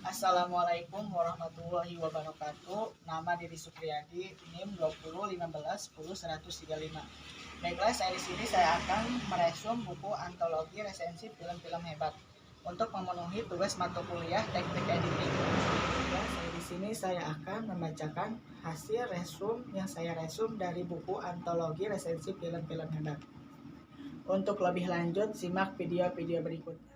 Assalamualaikum warahmatullahi wabarakatuh. Nama diri Supriyadi, NIM 2015101035. Baiklah, di sini saya akan meresum buku antologi resensi film-film hebat untuk memenuhi tugas mata kuliah teknik editing. Di sini saya akan membacakan hasil resum yang saya resum dari buku antologi resensi film-film hebat. Untuk lebih lanjut, simak video-video berikutnya.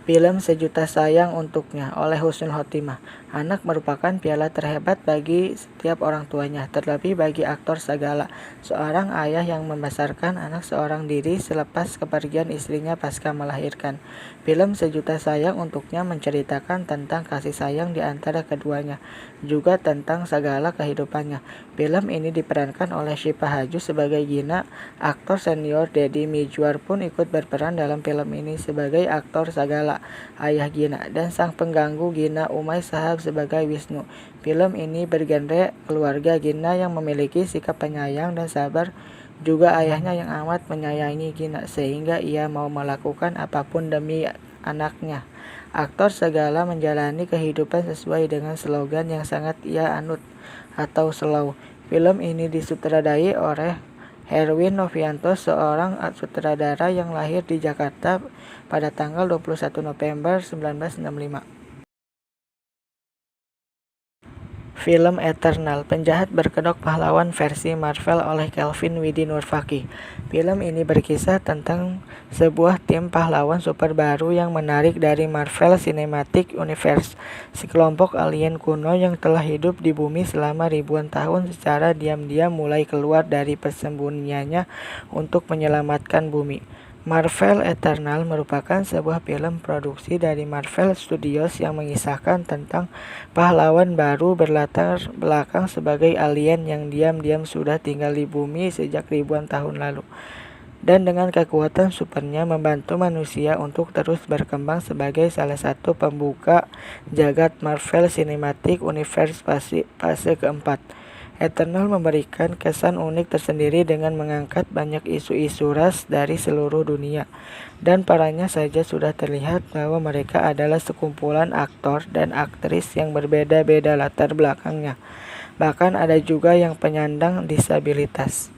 Film Sejuta Sayang Untuknya oleh Husnul Khotimah. Anak merupakan piala terhebat bagi setiap orang tuanya, terlebih bagi aktor Sagala, seorang ayah yang membesarkan anak seorang diri selepas kepergian istrinya pasca melahirkan. Film Sejuta Sayang Untuknya menceritakan tentang kasih sayang di antara keduanya, juga tentang segala kehidupannya. Film ini diperankan oleh Syifa Haju sebagai Gina. Aktor senior Deddy Mizwar pun ikut berperan dalam film ini sebagai aktor Sagala, ayah Gina, dan sang pengganggu Gina Umay Shahab sebagai Wisnu. Film ini bergenre keluarga Gina yang memiliki sikap penyayang dan sabar, juga ayahnya yang amat menyayangi Gina sehingga ia mau melakukan apapun demi anaknya. Aktor Sagala menjalani kehidupan sesuai dengan slogan yang sangat ia anut atau slow. Film ini disutradarai oleh Herwin Novianto, seorang sutradara yang lahir di Jakarta pada tanggal 21 November 1965. Film Eternal, penjahat berkedok pahlawan versi Marvel oleh Kelvin Widi Nurfaki. Film ini berkisah tentang sebuah tim pahlawan super baru yang menarik dari Marvel Cinematic Universe, sekelompok alien kuno yang telah hidup di bumi selama ribuan tahun secara diam-diam mulai keluar dari persembunyiannya untuk menyelamatkan bumi. Marvel Eternal merupakan sebuah film produksi dari Marvel Studios yang mengisahkan tentang pahlawan baru berlatar belakang sebagai alien yang diam-diam sudah tinggal di bumi sejak ribuan tahun lalu, dan dengan kekuatan supernya membantu manusia untuk terus berkembang sebagai salah satu pembuka jagat Marvel Cinematic Universe fase keempat. Eternal memberikan kesan unik tersendiri dengan mengangkat banyak isu-isu ras dari seluruh dunia, dan parahnya saja sudah terlihat bahwa mereka adalah sekumpulan aktor dan aktris yang berbeda-beda latar belakangnya. Bahkan ada juga yang penyandang disabilitas.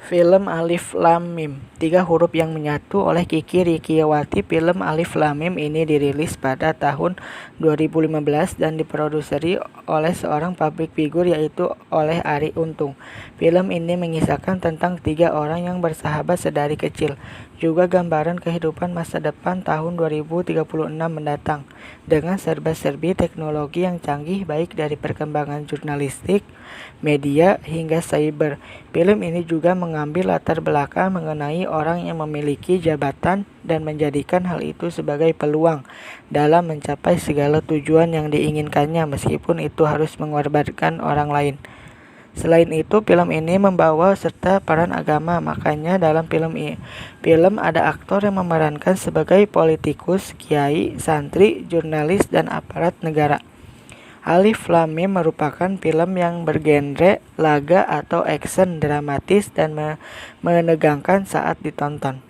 Film Alif Lam Mim, 3 huruf yang menyatu oleh Kiki Rikiawati. Film Alif Lam Mim ini dirilis pada tahun 2015 dan diproduseri oleh seorang public figure yaitu oleh Arie Untung. Film ini mengisahkan tentang 3 orang yang bersahabat sedari kecil, juga gambaran kehidupan masa depan tahun 2036 mendatang, dengan serba-serbi teknologi yang canggih baik dari perkembangan jurnalistik, media, hingga cyber. Film ini juga mengambil latar belakang mengenai orang yang memiliki jabatan dan menjadikan hal itu sebagai peluang dalam mencapai segala tujuan yang diinginkannya meskipun itu harus mengorbankan orang lain. Selain itu, film ini membawa serta peran agama, makanya dalam film ada aktor yang memerankan sebagai politikus, kiai, santri, jurnalis, dan aparat negara. Alif Lam Mim merupakan film yang bergenre laga atau action dramatis dan menegangkan saat ditonton.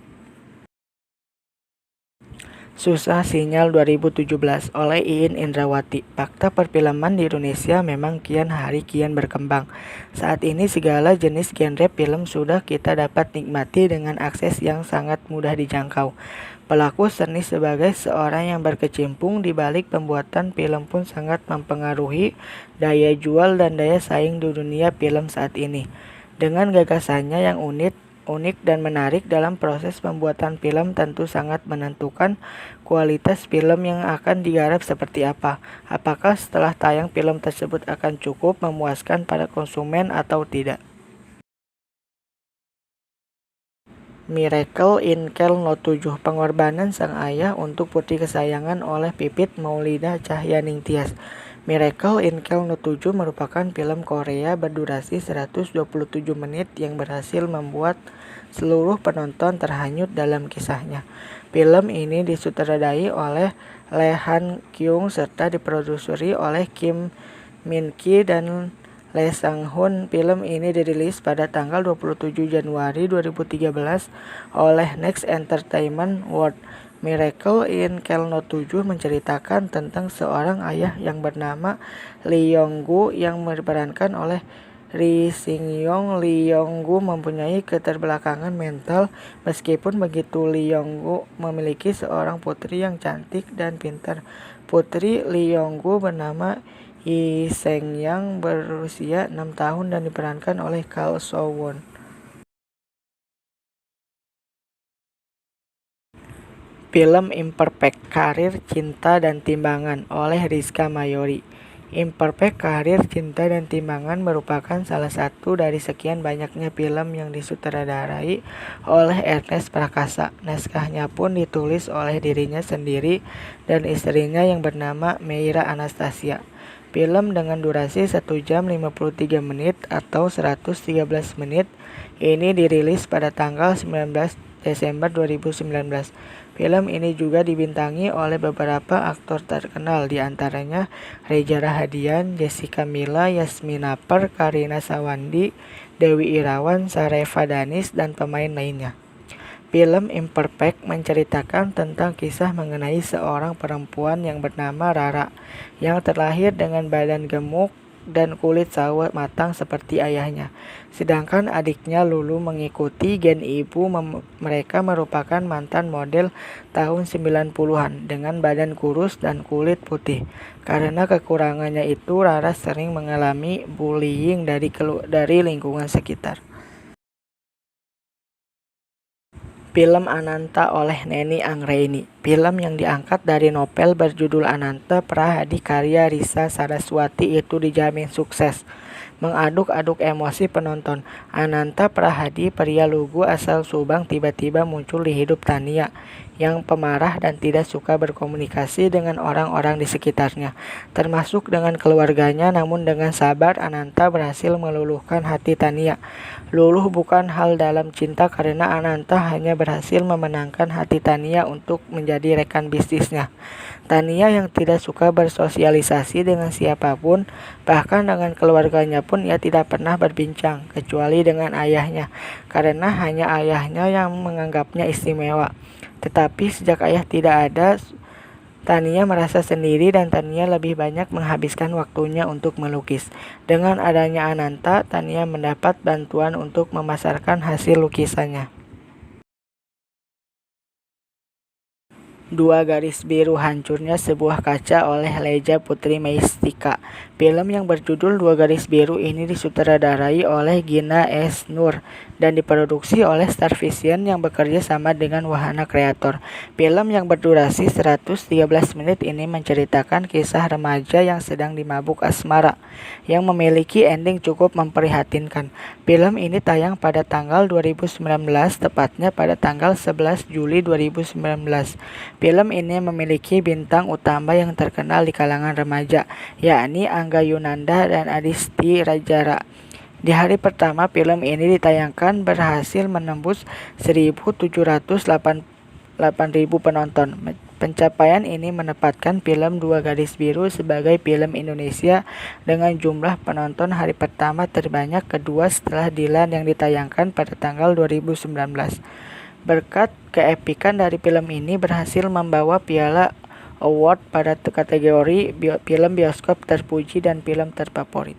Susah Sinyal 2017 oleh Iin Indrawati. Fakta perfilman di Indonesia memang kian hari kian berkembang. Saat ini segala jenis genre film sudah kita dapat nikmati dengan akses yang sangat mudah dijangkau. Pelaku seni sebagai seorang yang berkecimpung di balik pembuatan film pun sangat mempengaruhi daya jual dan daya saing di dunia film saat ini. Dengan gagasannya yang unik dan menarik dalam proses pembuatan film tentu sangat menentukan kualitas film yang akan digarap seperti apa. Apakah setelah tayang film tersebut akan cukup memuaskan para konsumen atau tidak. Miracle in Kel No 7, pengorbanan sang ayah untuk putri kesayangan oleh Pipit Maulida Cahyaningtyas. Miracle in Kel No 7 merupakan film Korea berdurasi 127 menit yang berhasil membuat seluruh penonton terhanyut dalam kisahnya. Film ini disutradarai oleh Lee Han Kyung serta diproduseri oleh Kim Min Ki dan Lee Sang-hoon. Film ini dirilis pada tanggal 27 Januari 2013 oleh Next Entertainment World. Miracle in Kelno 7 menceritakan tentang seorang ayah yang bernama Lee Yong-gu yang diperankan oleh Ri Sing-yong. Lee Yong-gu mempunyai keterbelakangan mental. Meskipun begitu, Lee Yong-gu memiliki seorang putri yang cantik dan pintar. Putri Lee Yong-gu bernama Yi Seng-yang, berusia 6 tahun dan diperankan oleh Kang So-won. Film Imperfect Karir Cinta dan Timbangan oleh Rizka Mayori. Imperfect Karir Cinta dan Timbangan merupakan salah satu dari sekian banyaknya film yang disutradarai oleh Ernest Prakasa. Naskahnya pun ditulis oleh dirinya sendiri dan istrinya yang bernama Meira Anastasia. Film dengan durasi 1 jam 53 menit atau 113 menit ini dirilis pada tanggal 19 Desember 2019. Film ini juga dibintangi oleh beberapa aktor terkenal, di antaranya Reza Rahadian, Jessica Milla, Yasmina Per, Karina Sawandi, Dewi Irawan, Sareva Danis, dan pemain lainnya. Film Imperfect menceritakan tentang kisah mengenai seorang perempuan yang bernama Rara, yang terlahir dengan badan gemuk dan kulit sawo matang seperti ayahnya. Sedangkan adiknya Lulu mengikuti gen ibu. Mereka merupakan mantan model tahun 90-an dengan badan kurus dan kulit putih. Karena kekurangannya itu, Rara sering mengalami bullying dari lingkungan sekitar. Film Ananta oleh Neni Anggraini. Film yang diangkat dari novel berjudul Ananta Prahadi karya Risa Saraswati itu dijamin sukses mengaduk-aduk emosi penonton. Ananta Prahadi, pria lugu asal Subang, tiba-tiba muncul di hidup Tania yang pemarah dan tidak suka berkomunikasi dengan orang-orang di sekitarnya, termasuk dengan keluarganya. Namun dengan sabar, Ananta berhasil meluluhkan hati Tania. Luluh bukan hal dalam cinta karena Ananta hanya berhasil memenangkan hati Tania untuk menjadi rekan bisnisnya. Tania yang tidak suka bersosialisasi dengan siapapun, bahkan dengan keluarganya pun ia tidak pernah berbincang, kecuali dengan ayahnya, karena hanya ayahnya yang menganggapnya istimewa. Tetapi sejak ayah tidak ada, Tania merasa sendiri dan Tania lebih banyak menghabiskan waktunya untuk melukis. Dengan adanya Ananta, Tania mendapat bantuan untuk memasarkan hasil lukisannya. Dua Garis Biru Hancurnya Sebuah Kaca oleh Leja Putri Meistika. Film yang berjudul Dua Garis Biru ini disutradarai oleh Gina S. Nur dan diproduksi oleh Star Vision yang bekerja sama dengan Wahana Kreator. Film yang berdurasi 113 menit ini menceritakan kisah remaja yang sedang dimabuk asmara yang memiliki ending cukup memprihatinkan. Film ini tayang pada tanggal 2019, tepatnya pada tanggal 11 Juli 2019. Film ini memiliki bintang utama yang terkenal di kalangan remaja, yakni Angga Yunanda dan Adisti Rajara. Di hari pertama film ini ditayangkan berhasil menembus 1.708.000 penonton. Pencapaian ini menempatkan film Dua Garis Biru sebagai film Indonesia dengan jumlah penonton hari pertama terbanyak kedua setelah Dilan yang ditayangkan pada tanggal 2019. Berkat keepikan dari film ini berhasil membawa piala award pada kategori film bioskop terpuji dan film terfavorit.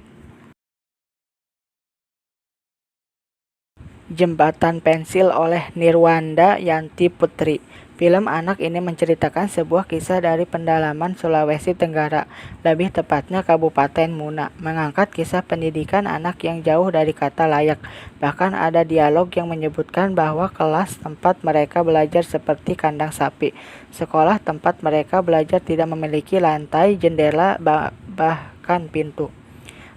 Jembatan Pensil oleh Nirwanda Yanti Putri. Film anak ini menceritakan sebuah kisah dari pendalaman Sulawesi Tenggara, lebih tepatnya Kabupaten Muna, mengangkat kisah pendidikan anak yang jauh dari kata layak. Bahkan ada dialog yang menyebutkan bahwa kelas tempat mereka belajar seperti kandang sapi. Sekolah tempat mereka belajar tidak memiliki lantai, jendela, bahkan pintu.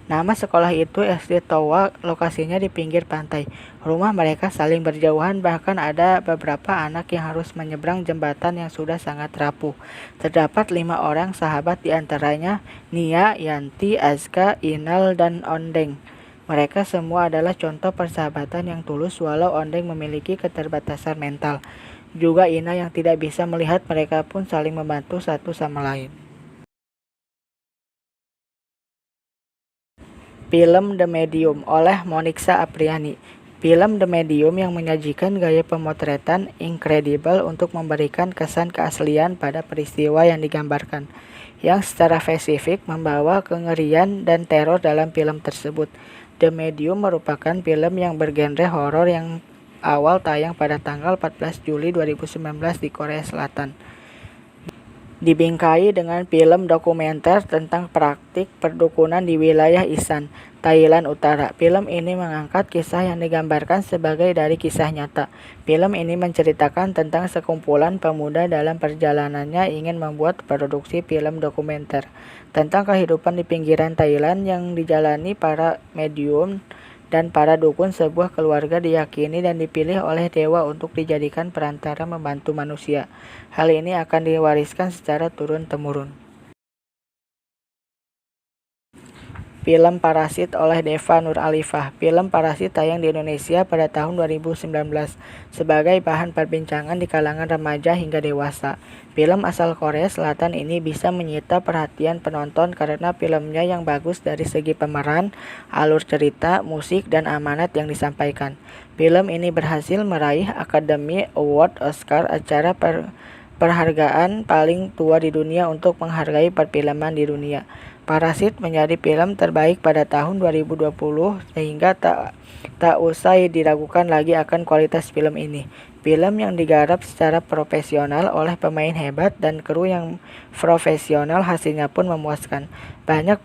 Nama sekolah itu SD Towa, lokasinya di pinggir pantai. Rumah mereka saling berjauhan, bahkan ada beberapa anak yang harus menyeberang jembatan yang sudah sangat rapuh. Terdapat 5 orang sahabat, diantaranya Nia, Yanti, Azka, Inal, dan Ondeng. Mereka semua adalah contoh persahabatan yang tulus walau Ondeng memiliki keterbatasan mental. Juga Ina yang tidak bisa melihat, mereka pun saling membantu satu sama lain. Film The Medium oleh Monixa Apriani. Film The Medium yang menyajikan gaya pemotretan incredible untuk memberikan kesan keaslian pada peristiwa yang digambarkan, yang secara spesifik membawa kengerian dan teror dalam film tersebut. The Medium merupakan film yang bergenre horor yang awal tayang pada tanggal 14 Juli 2019 di Korea Selatan. Dibingkai dengan film dokumenter tentang praktik perdukunan di wilayah Isan, Thailand Utara. Film ini mengangkat kisah yang digambarkan sebagai dari kisah nyata. Film ini menceritakan tentang sekumpulan pemuda dalam perjalanannya ingin membuat produksi film dokumenter tentang kehidupan di pinggiran Thailand yang dijalani para medium dan para dukun. Sebuah keluarga diyakini dan dipilih oleh dewa untuk dijadikan perantara membantu manusia. Hal ini akan diwariskan secara turun-temurun. Film Parasit oleh Deva Nur Alifah. Film Parasit tayang di Indonesia pada tahun 2019 sebagai bahan perbincangan di kalangan remaja hingga dewasa. Film asal Korea Selatan ini bisa menyita perhatian penonton karena filmnya yang bagus dari segi pemeran, alur cerita, musik, dan amanat yang disampaikan. Film ini berhasil meraih Academy Award Oscar, acara perhargaan paling tua di dunia untuk menghargai perfilman di dunia. Parasit menjadi film terbaik pada tahun 2020 sehingga tak usah diragukan lagi akan kualitas film ini. Film yang digarap secara profesional oleh pemain hebat dan kru yang profesional, hasilnya pun memuaskan. Banyak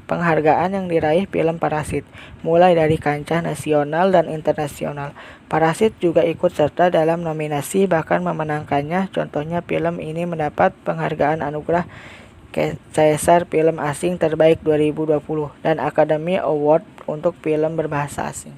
penghargaan yang diraih film Parasit, mulai dari kancah nasional dan internasional. Parasit juga ikut serta dalam nominasi, bahkan memenangkannya. Contohnya film ini mendapat penghargaan anugerah Caesar Film Asing Terbaik 2020 dan Academy Award untuk film berbahasa asing.